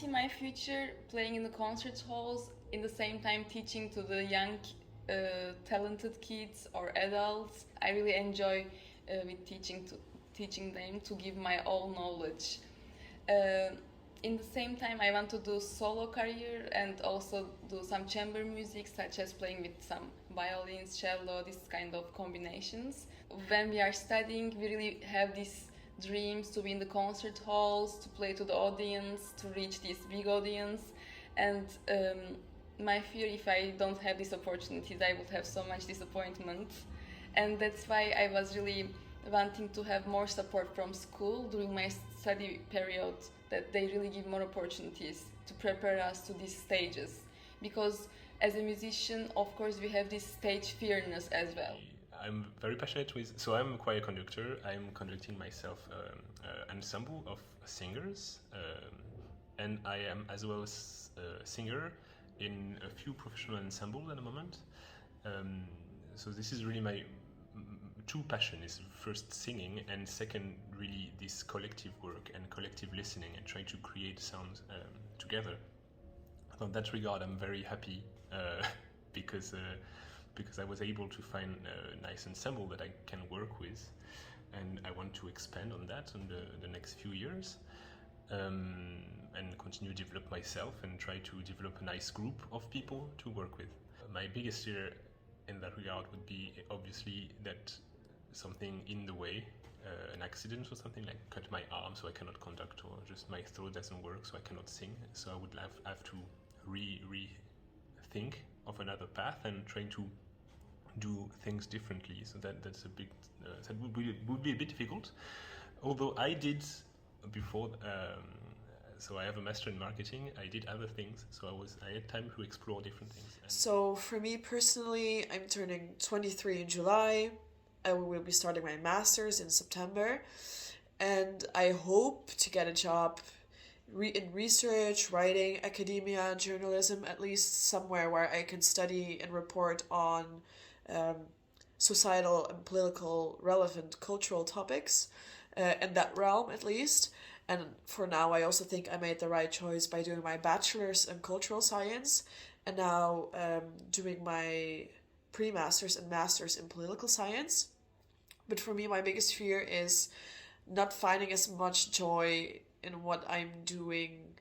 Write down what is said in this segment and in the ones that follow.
see my future playing in the concert halls, in the same time teaching to the young, talented kids or adults. I really enjoy with teaching them to give my all knowledge. Uh, in the same time, I want to do solo career and also do some chamber music, such as playing with some violins, cello, this kind of combinations. When we are studying, we really have these dreams to be in the concert halls, to play to the audience, to reach this big audience. And my fear, if I don't have these opportunities, I would have so much disappointment. And that's why I was really wanting to have more support from school during my study period, that they really give more opportunities to prepare us to these stages. Because as a musician, of course, we have this stage fearness as well. I'm very passionate with, so I'm a choir conductor. I'm conducting myself an ensemble of singers, and I am as well as a singer in a few professional ensembles at the moment. So this is really my two passion, is first singing, and second really this collective work and collective listening and trying to create sounds together. So in that regard, I'm very happy because I was able to find a nice ensemble that I can work with, and I want to expand on that in the next few years, and continue to develop myself and try to develop a nice group of people to work with. My biggest fear in that regard would be obviously that something in the way, an accident or something, like cut my arm so I cannot conduct, or just my throat doesn't work so I cannot sing. So I would have to rethink of another path and trying to do things differently. So that's a big that would be a bit difficult. Although I did before. So I have a master in marketing. I did other things, so I had time to explore different things. So for me personally, I'm turning 23 in July. I will be starting my master's in September, and I hope to get a job in research, writing, academia, journalism, at least somewhere where I can study and report on um, societal and political relevant cultural topics, in that realm at least. And for now, I also think I made the right choice by doing my bachelor's in cultural science and now doing my pre-master's and master's in political science. But for me, my biggest fear is not finding as much joy in what I'm doing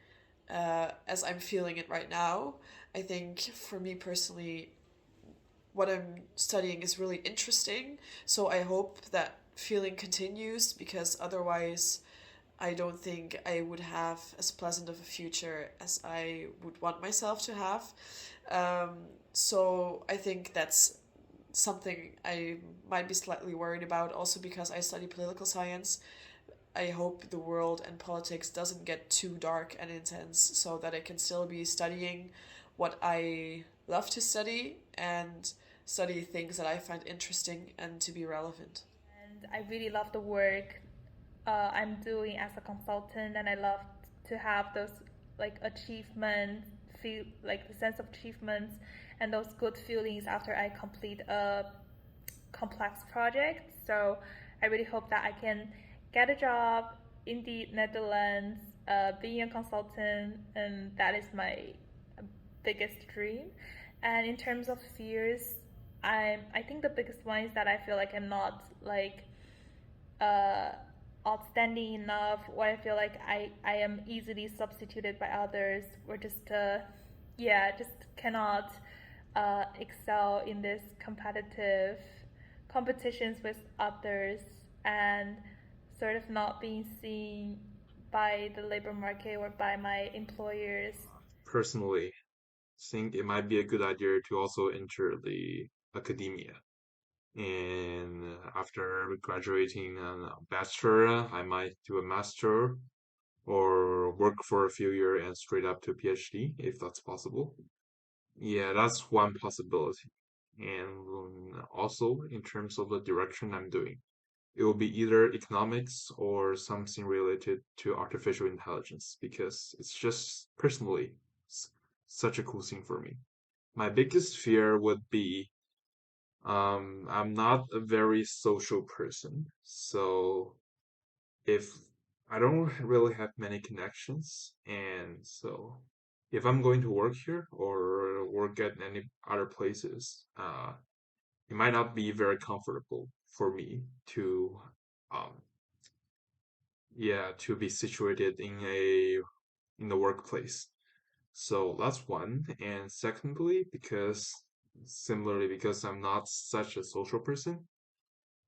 as I'm feeling it right now. I think for me personally, what I'm studying is really interesting. So I hope that feeling continues, because otherwise I don't think I would have as pleasant of a future as I would want myself to have. Um, so I think that's something I might be slightly worried about, also because I study political science. I hope the world and politics doesn't get too dark and intense, so that I can still be studying what I love to study and study things that I find interesting and to be relevant. And I really love the work I'm doing as a consultant, and I love to have those like achievements, feel like the sense of achievements and those good feelings after I complete a complex project. So I really hope that I can get a job in the Netherlands, being a consultant, and that is my biggest dream. And in terms of fears, I think the biggest one is that I feel like I'm not like uh, outstanding enough, or I feel like I am easily substituted by others, or just just cannot excel in this competitive competitions with others, and sort of not being seen by the labor market or by my employers. Personally, think it might be a good idea to also enter the academia. And after graduating a bachelor, I might do a master or work for a few years and straight up to PhD if that's possible. Yeah, that's one possibility. And also, in terms of the direction I'm doing, it will be either economics or something related to artificial intelligence, because it's just personally such a cool thing for me. My biggest fear would be I'm not a very social person, so if I don't really have many connections, and so if I'm going to work here or work at any other places, it might not be very comfortable for me to, um, yeah, to be situated in the workplace. So that's one. And secondly, because I'm not such a social person,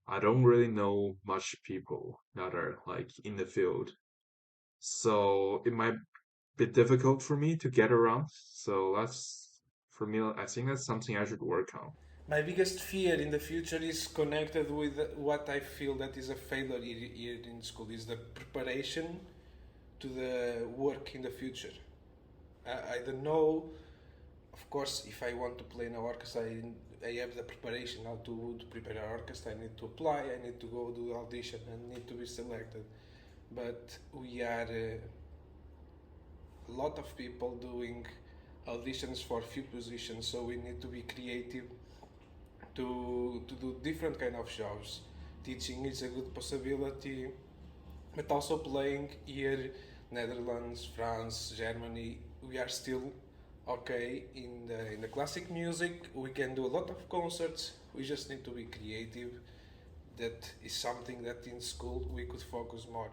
I don't really know much people that are like in the field. So it might be difficult for me to get around. So for me, I think that's something I should work on. My biggest fear in the future is connected with what I feel that is a failure here in school is the preparation to the work in the future. I don't know. Of course, if I want to play in an orchestra, I have the preparation how to prepare an orchestra. I need to apply. I need to go do audition and need to be selected. But we are a lot of people doing auditions for few positions, so we need to be creative to do different kind of shows. Teaching is a good possibility, but also playing here, Netherlands, France, Germany, we are still okay in the classic music. We can do a lot of concerts. We just need to be creative. That is something that in school we could focus more.